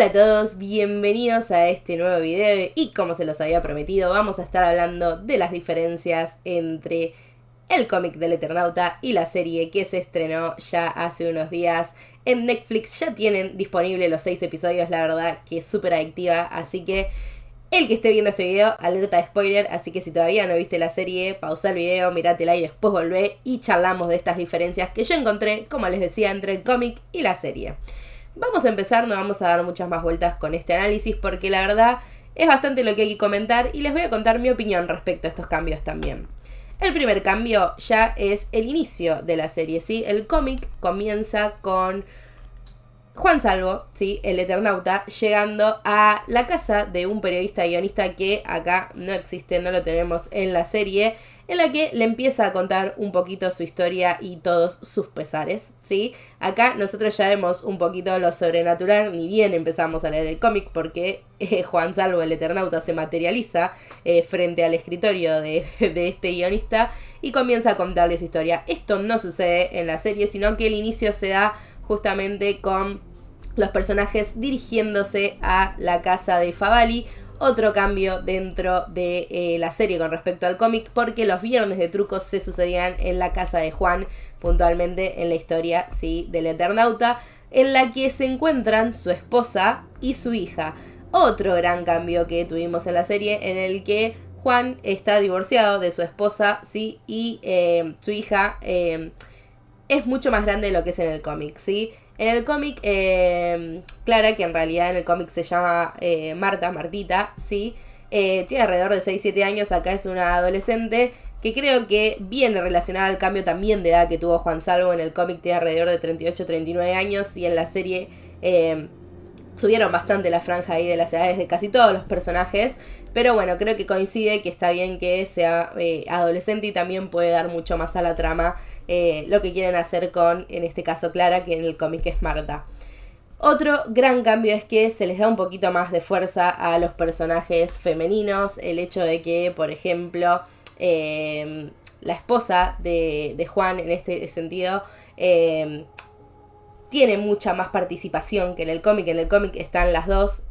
Hola a todos, bienvenidos a este nuevo video y como se los había prometido vamos a estar hablando de las diferencias entre el cómic del Eternauta y la serie que se estrenó ya hace unos días en Netflix. Ya tienen disponible los 6 episodios, la verdad que es súper adictiva, así que el que esté viendo este video, alerta de spoiler, así que si todavía no viste la serie, pausa el video, mirátela y después volvé y charlamos de estas diferencias que yo encontré, como les decía, entre el cómic y la serie. Vamos a empezar, no vamos a dar muchas más vueltas con este análisis porque la verdad es bastante lo que hay que comentar y les voy a contar mi opinión respecto a estos cambios también. El primer cambio ya es el inicio de la serie, ¿sí? El cómic comienza con Juan Salvo, ¿sí? El Eternauta, llegando a la casa de un periodista guionista que acá no existe, no lo tenemos en la serie, en la que le empieza a contar un poquito su historia y todos sus pesares, ¿sí? Acá nosotros ya vemos un poquito lo sobrenatural, ni bien empezamos a leer el cómic, porque Juan Salvo, el Eternauta, se materializa frente al escritorio de este guionista y comienza a contarle su historia. Esto no sucede en la serie, sino que el inicio se da justamente con los personajes dirigiéndose a la casa de Favali. Otro cambio dentro de la serie con respecto al cómic, porque los viernes de trucos se sucedían en la casa de Juan, puntualmente en la historia, ¿sí?, del Eternauta, en la que se encuentran su esposa y su hija. Otro gran cambio que tuvimos en la serie, en el que Juan está divorciado de su esposa, ¿sí?, y su hija es mucho más grande de lo que es en el cómic, ¿sí? En el cómic, Clara, que en realidad en el cómic se llama Martita, ¿sí? Tiene alrededor de 6-7 años, acá es una adolescente que creo que viene relacionada al cambio también de edad que tuvo Juan Salvo. En el cómic tiene alrededor de 38-39 años y en la serie subieron bastante la franja ahí de las edades de casi todos los personajes. Pero bueno, creo que coincide que está bien que sea adolescente y también puede dar mucho más a la trama lo que quieren hacer con, en este caso, Clara, que en el cómic es Marta. Otro gran cambio es que se les da un poquito más de fuerza a los personajes femeninos. El hecho de que, por ejemplo, la esposa de Juan, en este sentido, tiene mucha más participación que en el cómic. En el cómic están las dos,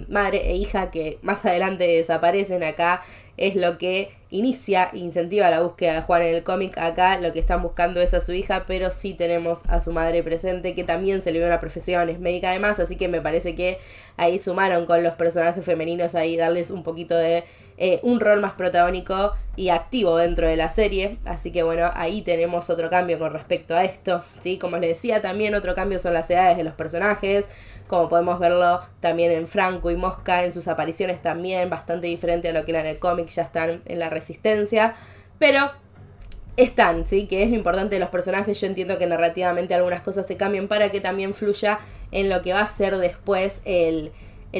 madre e hija, que más adelante desaparecen. Acá es lo que inicia, incentiva la búsqueda de Juan en el cómic. Acá lo que están buscando es a su hija, pero sí tenemos a su madre presente, que también se le dio una profesión, es médica además, así que me parece que ahí sumaron con los personajes femeninos, ahí darles un poquito de un rol más protagónico y activo dentro de la serie. Así que bueno, ahí tenemos otro cambio con respecto a esto, ¿sí? Como les decía, también otro cambio son las edades de los personajes, como podemos verlo también en Franco y Mosca, en sus apariciones también, bastante diferente a lo que era en el cómic, ya están en la Resistencia, pero están, ¿sí? Que es lo importante de los personajes. Yo entiendo que narrativamente algunas cosas se cambian para que también fluya en lo que va a ser después el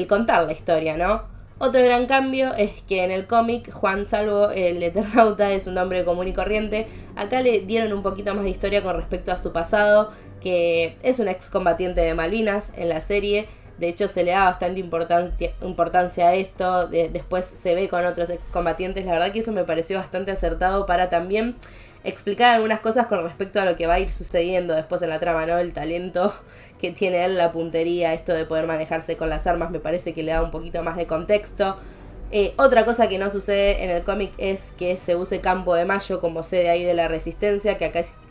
contar la historia, ¿no? Otro gran cambio es que en el cómic Juan Salvo, el Eternauta, es un hombre común y corriente. Acá le dieron un poquito más de historia con respecto a su pasado, que es un excombatiente de Malvinas en la serie. De hecho se le da bastante importancia a esto, después se ve con otros excombatientes. La verdad que eso me pareció bastante acertado para también explicar algunas cosas con respecto a lo que va a ir sucediendo después en la trama, ¿no? El talento que tiene él, la puntería, esto de poder manejarse con las armas, me parece que le da un poquito más de contexto. Otra cosa que no sucede en el cómic es que se use Campo de Mayo como sede ahí de la Resistencia, que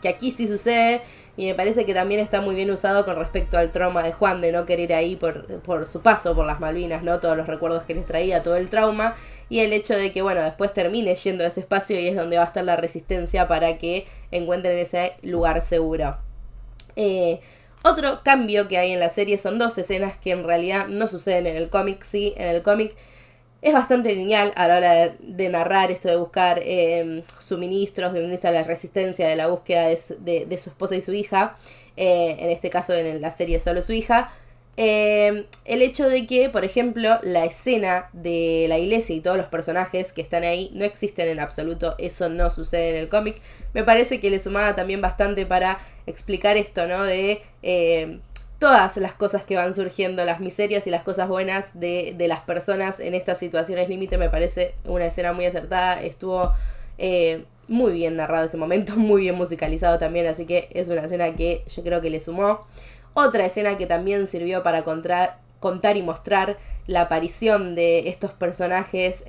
aquí sí sucede, y me parece que también está muy bien usado con respecto al trauma de Juan de no querer ir ahí por su paso por las Malvinas, ¿no? Todos los recuerdos que les traía, todo el trauma, y el hecho de que, bueno, después termine yendo a ese espacio y es donde va a estar la Resistencia para que encuentren ese lugar seguro. Otro cambio que hay en la serie son 2 escenas que en realidad no suceden en el cómic, sí. En el cómic es bastante lineal a la hora de narrar esto de buscar suministros, de unirse a la Resistencia, de la búsqueda de su esposa y su hija. En este caso en la serie solo su hija. El hecho de que, por ejemplo, la escena de la iglesia y todos los personajes que están ahí no existen en absoluto, eso no sucede en el cómic. Me parece que le sumaba también bastante para explicar esto, ¿no? De todas las cosas que van surgiendo, las miserias y las cosas buenas de las personas en estas situaciones límite. Me parece una escena muy acertada, estuvo muy bien narrado ese momento, muy bien musicalizado también, así que es una escena que yo creo que le sumó. Otra escena que también sirvió para contar contar y mostrar la aparición de estos personajes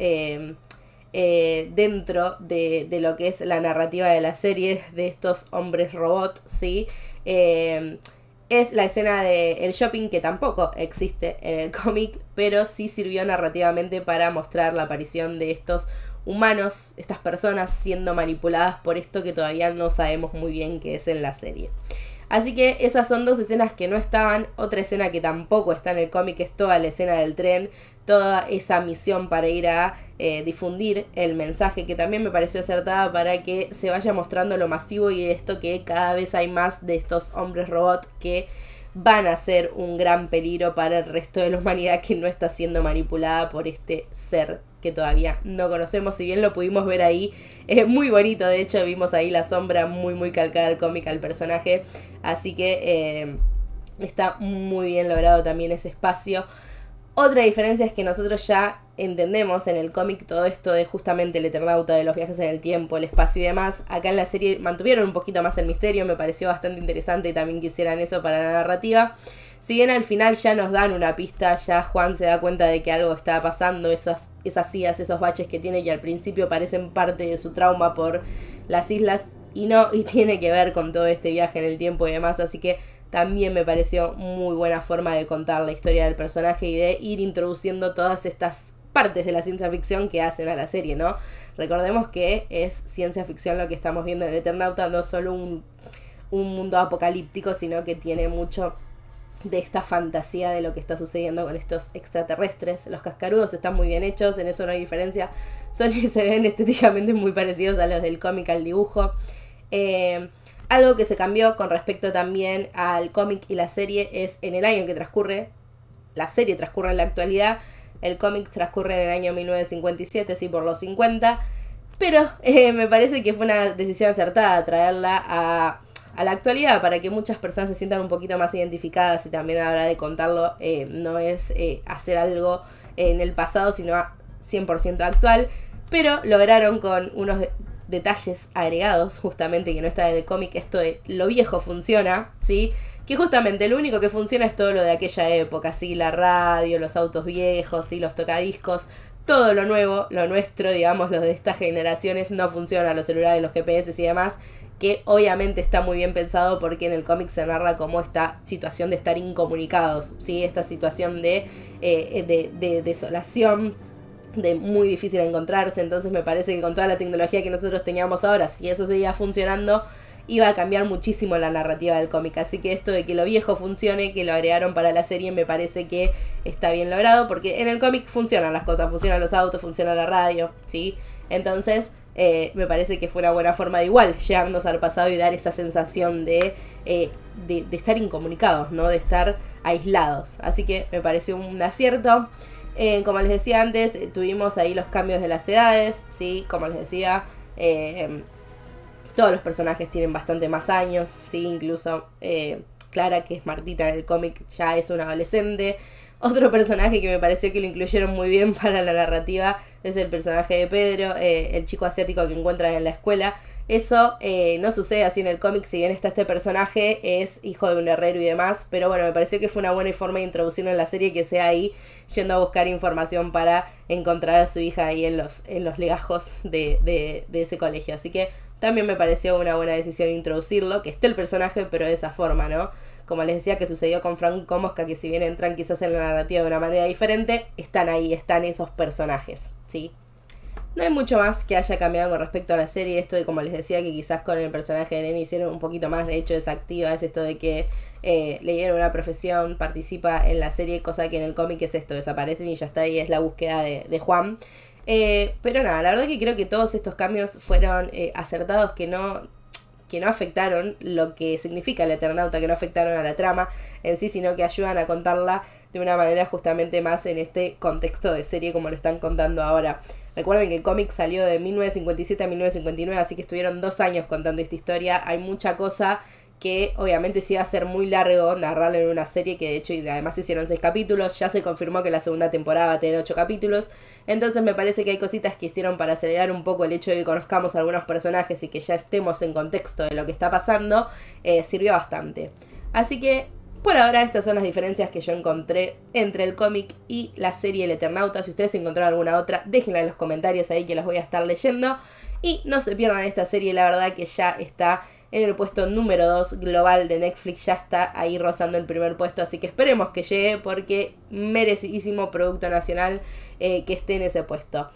dentro de lo que es la narrativa de la serie, de estos hombres robot, ¿sí? Es la escena del shopping, que tampoco existe en el cómic, pero sí sirvió narrativamente para mostrar la aparición de estos humanos, estas personas siendo manipuladas por esto que todavía no sabemos muy bien qué es en la serie. Así que esas son dos escenas que no estaban. Otra escena que tampoco está en el cómic es toda la escena del tren, toda esa misión para ir a difundir el mensaje, que también me pareció acertada para que se vaya mostrando lo masivo y esto que cada vez hay más de estos hombres robot que van a ser un gran peligro para el resto de la humanidad que no está siendo manipulada por este ser que todavía no conocemos. Si bien lo pudimos ver ahí, es muy bonito, de hecho vimos ahí la sombra muy calcada al cómic, al personaje, así que está muy bien logrado también ese espacio. Otra diferencia es que nosotros ya entendemos en el cómic todo esto de justamente el Eternauta, de los viajes en el tiempo, el espacio y demás. Acá en la serie mantuvieron un poquito más el misterio, me pareció bastante interesante y también quisieran eso para la narrativa. Si bien al final ya nos dan una pista, ya Juan se da cuenta de que algo está pasando, esas idas, esos baches que tiene, que al principio parecen parte de su trauma por las islas, y tiene que ver con todo este viaje en el tiempo y demás, así que también me pareció muy buena forma de contar la historia del personaje y de ir introduciendo todas estas partes de la ciencia ficción que hacen a la serie, ¿no? Recordemos que es ciencia ficción lo que estamos viendo en el Eternauta, no solo un mundo apocalíptico, sino que tiene mucho de esta fantasía de lo que está sucediendo con estos extraterrestres. Los cascarudos están muy bien hechos, en eso no hay diferencia, se ven estéticamente muy parecidos a los del cómic, al dibujo. Algo que se cambió con respecto también al cómic y la serie es en el año que transcurre. La serie transcurre en la actualidad, el cómic transcurre en el año 1957, sí, por los 50, pero me parece que fue una decisión acertada traerla a la actualidad para que muchas personas se sientan un poquito más identificadas, y también a la hora de contarlo no es hacer algo en el pasado, sino 100% actual, pero lograron con unos detalles agregados, justamente, que no está en el cómic, esto de lo viejo funciona, ¿sí? Que justamente lo único que funciona es todo lo de aquella época, ¿sí? La radio, los autos viejos, ¿sí? Los tocadiscos, todo lo nuevo, lo nuestro, digamos, los de estas generaciones no funciona, los celulares, los GPS y demás, que obviamente está muy bien pensado porque en el cómic se narra como esta situación de estar incomunicados, ¿sí? Esta situación de desolación, de muy difícil encontrarse. Entonces me parece que con toda la tecnología que nosotros teníamos ahora, si eso seguía funcionando, iba a cambiar muchísimo la narrativa del cómic. Así que esto de que lo viejo funcione, que lo agregaron para la serie, me parece que está bien logrado, porque en el cómic funcionan las cosas, funcionan los autos, funciona la radio, ¿sí? Entonces me parece que fue una buena forma de igual llevarnos al pasado y dar esa sensación de estar incomunicados, ¿no? De estar aislados. Así que me pareció un acierto. Como les decía antes, tuvimos ahí los cambios de las edades, ¿sí? Como les decía, todos los personajes tienen bastante más años, ¿sí? Incluso Clara, que es Martita en el cómic, ya es una adolescente. Otro personaje que me pareció que lo incluyeron muy bien para la narrativa es el personaje de Pedro, el chico asiático que encuentran en la escuela. Eso no sucede así en el cómic, si bien está este personaje, es hijo de un herrero y demás, pero bueno, me pareció que fue una buena forma de introducirlo en la serie, que sea ahí yendo a buscar información para encontrar a su hija ahí en los legajos de ese colegio. Así que también me pareció una buena decisión introducirlo, que esté el personaje, pero de esa forma, ¿no? Como les decía que sucedió con Franco Mosca, que si bien entran quizás en la narrativa de una manera diferente, están ahí, están esos personajes, ¿sí? No hay mucho más que haya cambiado con respecto a la serie. Esto de, como les decía, que quizás con el personaje de Nene hicieron un poquito más, de hecho desactiva, es esto de que le dieron una profesión, participa en la serie, cosa que en el cómic es esto, desaparecen y ya está ahí, es la búsqueda de Juan. Pero nada, la verdad que creo que todos estos cambios fueron acertados, que no afectaron lo que significa el Eternauta, que no afectaron a la trama en sí, sino que ayudan a contarla de una manera justamente más en este contexto de serie como lo están contando ahora. Recuerden que el cómic salió de 1957 a 1959, así que estuvieron 2 años contando esta historia. Hay mucha cosa que obviamente sí va a ser muy largo narrarlo en una serie, que de hecho y además hicieron 6 capítulos, ya se confirmó que la segunda temporada va a tener 8 capítulos, entonces me parece que hay cositas que hicieron para acelerar un poco el hecho de que conozcamos a algunos personajes y que ya estemos en contexto de lo que está pasando, sirvió bastante. Así que Por ahora estas son las diferencias que yo encontré entre el cómic y la serie El Eternauta. Si ustedes encontraron alguna otra, déjenla en los comentarios ahí que las voy a estar leyendo. Y no se pierdan esta serie, la verdad que ya está en el puesto número 2 global de Netflix, ya está ahí rozando el primer puesto, así que esperemos que llegue porque merecidísimo producto nacional que esté en ese puesto.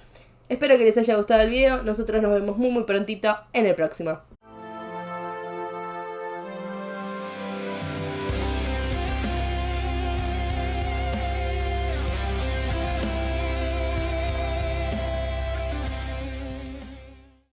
Espero que les haya gustado el video, nosotros nos vemos muy prontito en el próximo.